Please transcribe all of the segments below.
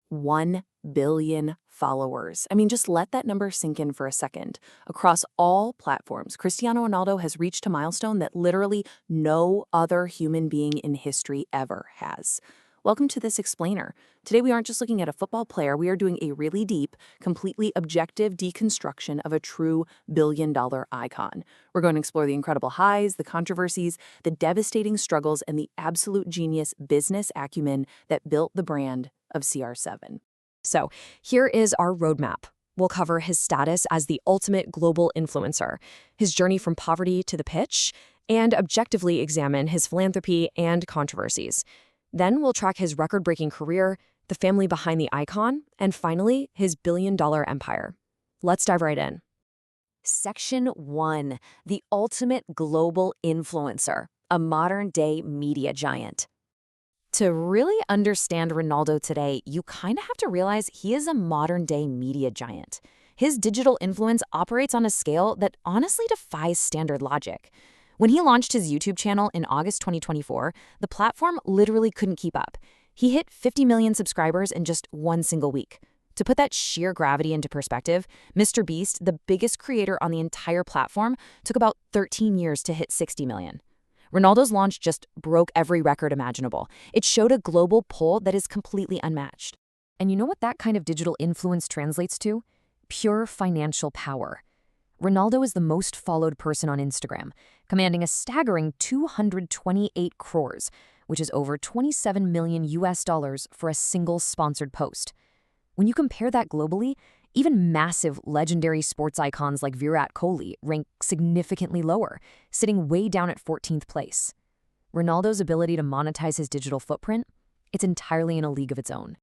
1 billion followers. I mean, just let that number sink in for a second. Across all platforms, Cristiano Ronaldo has reached a milestone that literally no other human being in history ever has. Welcome to this explainer. Today we aren't just looking at a football player, we are doing a really deep, completely objective deconstruction of a true billion-dollar icon. We're going to explore the incredible highs, the controversies, the devastating struggles, and the absolute genius business acumen that built the brand of CR7. So here is our roadmap. We'll cover his status as the ultimate global influencer, his journey from poverty to the pitch, and objectively examine his philanthropy and controversies. Then we'll track his record-breaking career, the family behind the icon, and finally, his billion-dollar empire. Let's dive right in. Section 1, the ultimate global influencer, a modern-day media giant. To really understand Ronaldo today, you kind of have to realize he is a modern-day media giant. His digital influence operates on a scale that honestly defies standard logic. When he launched his YouTube channel in August 2024, the platform literally couldn't keep up. He hit 50 million subscribers in just one single week. To put that sheer gravity into perspective, Mr. Beast, the biggest creator on the entire platform, took about 13 years to hit 60 million. Ronaldo's launch just broke every record imaginable. It showed a global pull that is completely unmatched. And you know what that kind of digital influence translates to? Pure financial power. Ronaldo is the most followed person on Instagram, commanding a staggering 228 crores, which is over 27 million US dollars for a single sponsored post. When you compare that globally, even massive legendary sports icons like Virat Kohli rank significantly lower, sitting way down at 14th place. Ronaldo's ability to monetize his digital footprint, it's entirely in a league of its own.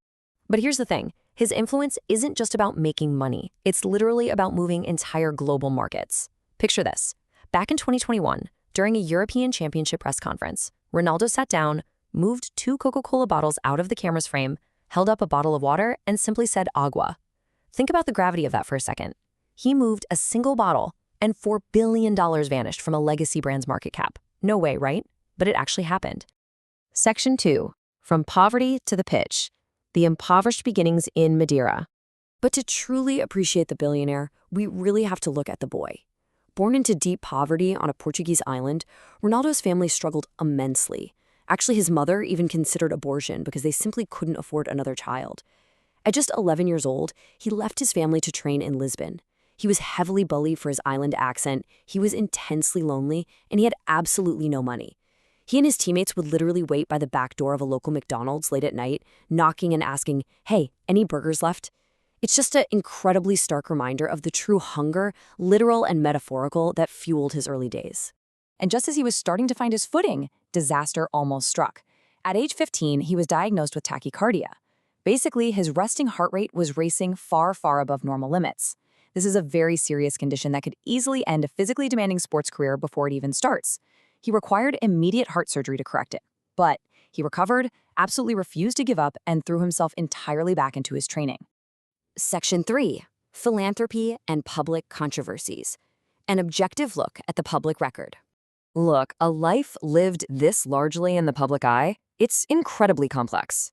But here's the thing. His influence isn't just about making money. It's literally about moving entire global markets. Picture this. Back in 2021, during a European Championship press conference, Ronaldo sat down, moved 2 Coca-Cola bottles out of the camera's frame, held up a bottle of water, and simply said agua. Think about the gravity of that for a second. He moved a single bottle, and $4 billion vanished from a legacy brand's market cap. No way, right? But it actually happened. Section 2. From poverty to the pitch. The impoverished beginnings in Madeira. But to truly appreciate the billionaire, we really have to look at the boy. Born into deep poverty on a Portuguese island, Ronaldo's family struggled immensely. Actually, his mother even considered abortion because they simply couldn't afford another child. At just 11 years old, he left his family to train in Lisbon. He was heavily bullied for his island accent, he was intensely lonely, and he had absolutely no money. He and his teammates would literally wait by the back door of a local McDonald's late at night, knocking and asking, "Hey, any burgers left?" It's just an incredibly stark reminder of the true hunger, literal and metaphorical, that fueled his early days. And just as he was starting to find his footing, disaster almost struck. At age 15, he was diagnosed with tachycardia. Basically, his resting heart rate was racing far, far above normal limits. This is a very serious condition that could easily end a physically demanding sports career before it even starts. He required immediate heart surgery to correct it. But he recovered, absolutely refused to give up, and threw himself entirely back into his training. Section 3. Philanthropy and public controversies. An objective look at the public record. Look, a life lived this largely in the public eye, it's incredibly complex.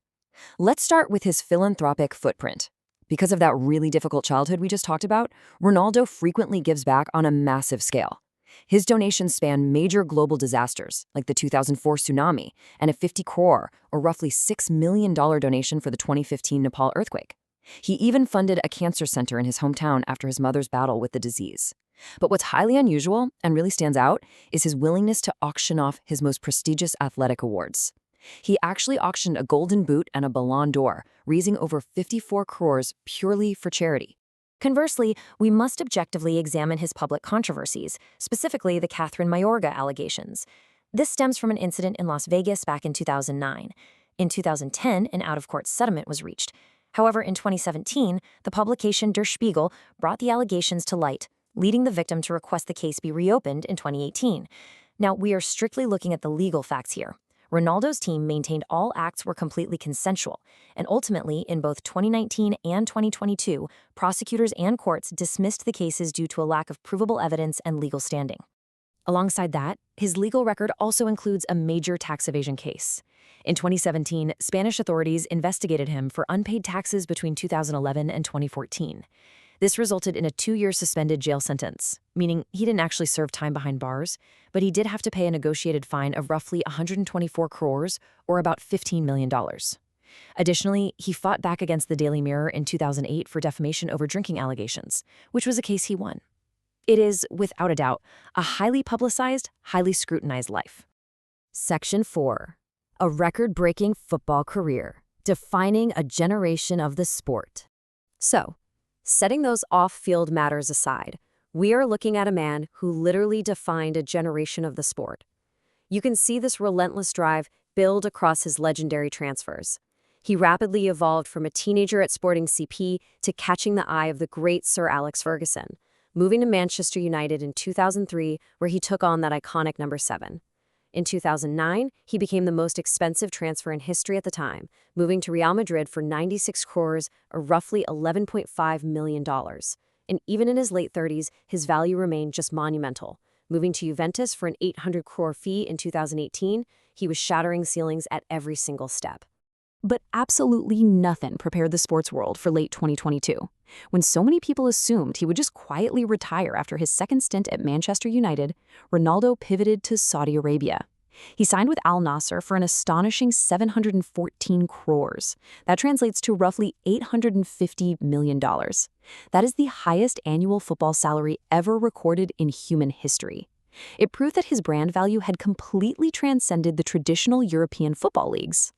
Let's start with his philanthropic footprint. Because of that really difficult childhood we just talked about, Ronaldo frequently gives back on a massive scale. His donations span major global disasters, like the 2004 tsunami, and a 50 crore, or roughly $6 million donation for the 2015 Nepal earthquake. He even funded a cancer center in his hometown after his mother's battle with the disease. But what's highly unusual, and really stands out, is his willingness to auction off his most prestigious athletic awards. He actually auctioned a golden boot and a Ballon d'Or, raising over 54 crores purely for charity. Conversely, we must objectively examine his public controversies, specifically the Catherine Mayorga allegations. This stems from an incident in Las Vegas back in 2009. In 2010, an out-of-court settlement was reached. However, in 2017, the publication Der Spiegel brought the allegations to light, leading the victim to request the case be reopened in 2018. Now, we are strictly looking at the legal facts here. Ronaldo's team maintained all acts were completely consensual, and ultimately, in both 2019 and 2022, prosecutors and courts dismissed the cases due to a lack of provable evidence and legal standing. Alongside that, his legal record also includes a major tax evasion case. In 2017, Spanish authorities investigated him for unpaid taxes between 2011 and 2014. This resulted in a 2-year suspended jail sentence, meaning he didn't actually serve time behind bars, but he did have to pay a negotiated fine of roughly 124 crores, or about $15 million. Additionally, he fought back against the Daily Mirror in 2008 for defamation over drinking allegations, which was a case he won. It is, without a doubt, a highly publicized, highly scrutinized life. Section 4. A record-breaking football career, defining a generation of the sport. So, setting those off-field matters aside, we are looking at a man who literally defined a generation of the sport. You can see this relentless drive build across his legendary transfers. He rapidly evolved from a teenager at Sporting CP to catching the eye of the great Sir Alex Ferguson, moving to Manchester United in 2003, where he took on that iconic number 7. In 2009, he became the most expensive transfer in history at the time, moving to Real Madrid for 96 crores, or roughly $11.5 million. And even in his late 30s, his value remained just monumental. Moving to Juventus for an 800 crore fee in 2018, he was shattering ceilings at every single step. But absolutely nothing prepared the sports world for late 2022, when so many people assumed he would just quietly retire after his second stint at Manchester United. Ronaldo pivoted to Saudi Arabia. He signed with Al Nassr for an astonishing 714 crores. That translates to roughly $850 million. That is the highest annual football salary ever recorded in human history. It proved that his brand value had completely transcended the traditional European football leagues.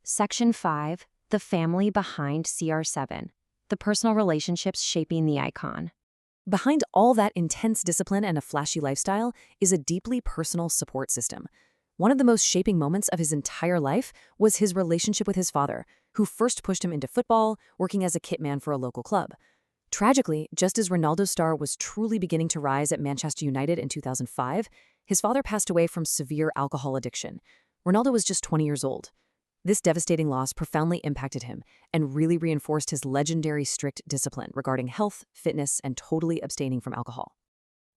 Section 5. The family behind CR7. The personal relationships shaping the icon. Behind all that intense discipline and a flashy lifestyle is a deeply personal support system. One of the most shaping moments of his entire life was his relationship with his father, who first pushed him into football, working as a kitman for a local club. Tragically, just as Ronaldo's star was truly beginning to rise at Manchester United in 2005, his father passed away from severe alcohol addiction. Ronaldo was just 20 years old. This devastating loss profoundly impacted him and really reinforced his legendary strict discipline regarding health, fitness, and totally abstaining from alcohol.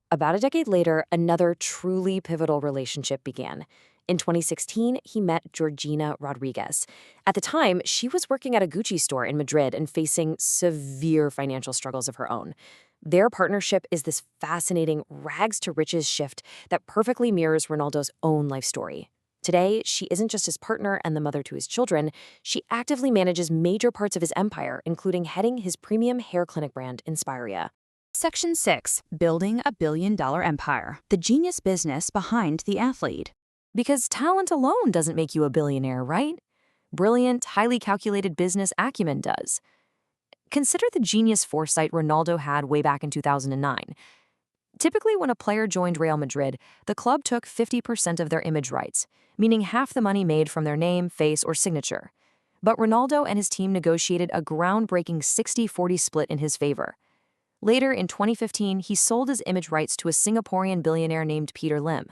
About a decade later, another truly pivotal relationship began. In 2016, he met Georgina Rodriguez. At the time, she was working at a Gucci store in Madrid and facing severe financial struggles of her own. Their partnership is this fascinating rags-to-riches shift that perfectly mirrors Ronaldo's own life story. Today, she isn't just his partner and the mother to his children, she actively manages major parts of his empire, including heading his premium hair clinic brand, Inspiria. Section 6. Building a billion-dollar empire. The genius business behind the athlete. Because talent alone doesn't make you a billionaire, right? Brilliant, highly calculated business acumen does. Consider the genius foresight Ronaldo had way back in 2009. Typically, when a player joined Real Madrid, the club took 50% of their image rights, meaning half the money made from their name, face, or signature. But Ronaldo and his team negotiated a groundbreaking 60-40 split in his favor. Later, in 2015, he sold his image rights to a Singaporean billionaire named Peter Lim.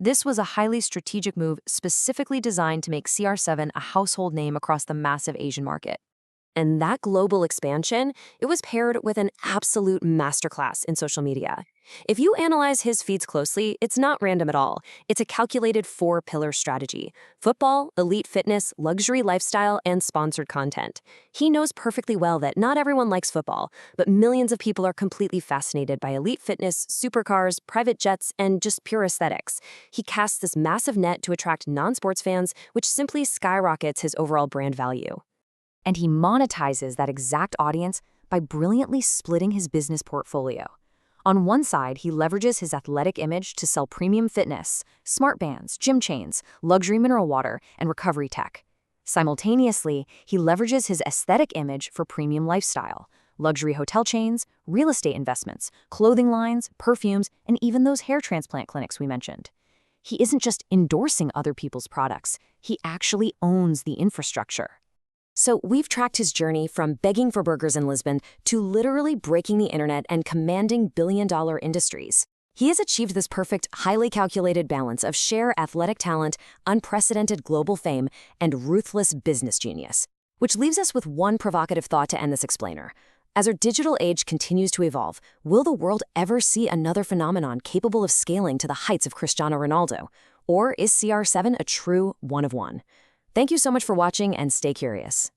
This was a highly strategic move specifically designed to make CR7 a household name across the massive Asian market. And that global expansion, it was paired with an absolute masterclass in social media. If you analyze his feeds closely, it's not random at all. It's a calculated 4-pillar strategy: football, elite fitness, luxury lifestyle, and sponsored content. He knows perfectly well that not everyone likes football, but millions of people are completely fascinated by elite fitness, supercars, private jets, and just pure aesthetics. He casts this massive net to attract non-sports fans, which simply skyrockets his overall brand value. And he monetizes that exact audience by brilliantly splitting his business portfolio. On one side, he leverages his athletic image to sell premium fitness, smart bands, gym chains, luxury mineral water, and recovery tech. Simultaneously, he leverages his aesthetic image for premium lifestyle, luxury hotel chains, real estate investments, clothing lines, perfumes, and even those hair transplant clinics we mentioned. He isn't just endorsing other people's products, he actually owns the infrastructure. So we've tracked his journey from begging for burgers in Lisbon to literally breaking the internet and commanding billion-dollar industries. He has achieved this perfect, highly calculated balance of sheer athletic talent, unprecedented global fame, and ruthless business genius. Which leaves us with one provocative thought to end this explainer. As our digital age continues to evolve, will the world ever see another phenomenon capable of scaling to the heights of Cristiano Ronaldo? Or is CR7 a true one-of-one? Thank you so much for watching and stay curious.